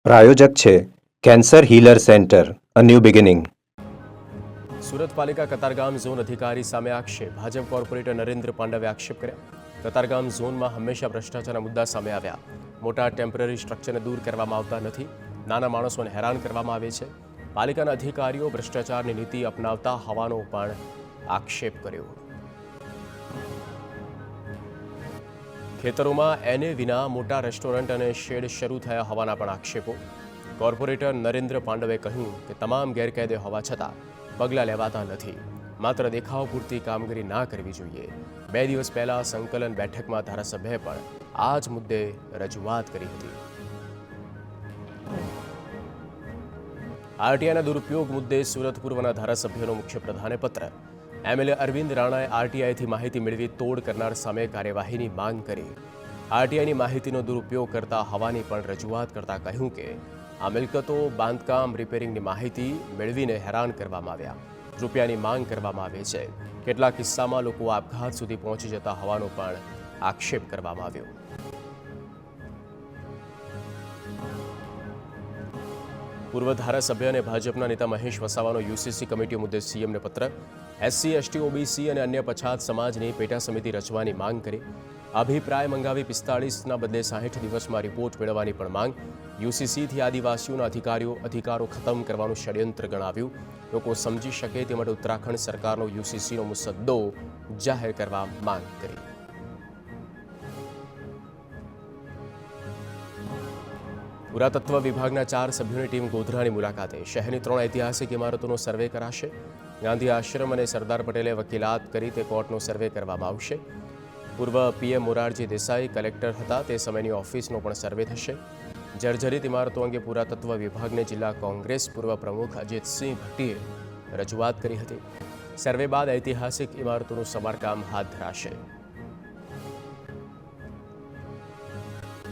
પ્રાયોજક છે cancer healer centre a new beginning. Surat પાલિકા Katargam zone અધિકારી સામે આક્ષેપ. ભાજપ કોર્પોરેટર નરેન્દ્ર પાંડવે આક્ષેપ કર્યા. કતારગામ ઝોનમાં હંમેશા ભ્રષ્ટાચારના મુદ્દા સામે આવ્યા. મોટા ટેમ્પરરી સ્ટ્રક્ચરને દૂર કરવામાં આવતા નથી. નાના માણસોને હેરાન કરવામાં આવે છે. પાલિકાના અધિકારીઓ ભ્રષ્ટાચારની નીતિ અપનાવતા હોવાનો પણ આક્ષેપ કર્યો. ખેતરોમાં એને વિના મોટા રેસ્ટોરન્ટ અને શેડ શરૂ થયા હોવાના પણ આક્ષેપો. કોર્પોરેટર નરેન્દ્ર પાંડવે કહ્યું કે તમામ ગેરકાયદે હોવા છતાં પગલાં લેવાતા નથી. માત્ર દેખાવ પૂરતી કામગીરી ના કરવી જોઈએ. 2 દિવસ પહેલા સંકલન બેઠકમાં ધારાસભ્યએ પણ આ જ મુદ્દે રજૂઆત કરી હતી. આરટીઆઈના દુરુપયોગ મુદ્દે સુરત પૂર્વના ધારાસભ્યનો મુખ્યપ્રધાને પત્ર. એમએલએ અરવિંદ રાણાએ આરટીઆઈથી માહિતી મેળવી તોડ કરનાર સામે કાર્યવાહીની માંગ કરી. આરટીઆઈની માહિતીનો દુરુપયોગ કરતા હોવાની પણ રજૂઆત કરતા કહ્યું કે આ મિલકતો બાંધકામ રિપેરિંગની માહિતી મેળવીને હેરાન કરવામાં આવ્યા. રૂપિયાની માંગ કરવામાં આવે છે. કેટલાક કિસ્સામાં લોકો આપઘાત સુધી પહોંચી જતા હોવાનો પણ આક્ષેપ કરવામાં આવ્યો. પૂર્વ ધારાસભ્ય અને ભાજપના નેતા મહેશ વસાવાનો યુસીસી કમિટી મુદ્દે સીએમને પત્ર. એસસી, એસટી, ઓબીસી અને અન્ય પછાત સમાજની પેટા સમિતિ રચવાની માંગ કરી. અભિપ્રાય મંગાવી 45ના બદલે 60 દિવસમાં રિપોર્ટ મેળવવાની પણ માંગ. યુસીસીથી આદિવાસીઓના અધિકારો ખતમ કરવાનું ષડયંત્ર ગણાવ્યું. લોકો સમજી શકે તે માટે ઉત્તરાખંડ સરકારનો યુસીસીનો મુસદ્દો જાહેર કરવા માંગ કરી. પુરાતત્વ વિભાગના 4 સભ્યોની ટીમ ગોધરાની મુલાકાતે. શહેરની 3 ઐતિહાસિક ઇમારતોનો સર્વે કરાશે. ગાંધી આશ્રમ અને સરદાર પટેલે વકીલાત કરી તે કોર્ટનો સર્વે કરવામાં આવશે. પૂર્વ પીએમ મોરારજી દેસાઈ કલેક્ટર હતા તે સમયની ઓફિસનો પણ સર્વે થશે. જર્જરિત ઇમારતો અંગે પુરાતત્વ વિભાગને જિલ્લા કોંગ્રેસ પૂર્વ પ્રમુખ અજીતસિંહ ભટ્ટીએ રજૂઆત કરી હતી. સર્વે બાદ ઐતિહાસિક ઇમારતોનું સમારકામ હાથ ધરાશે.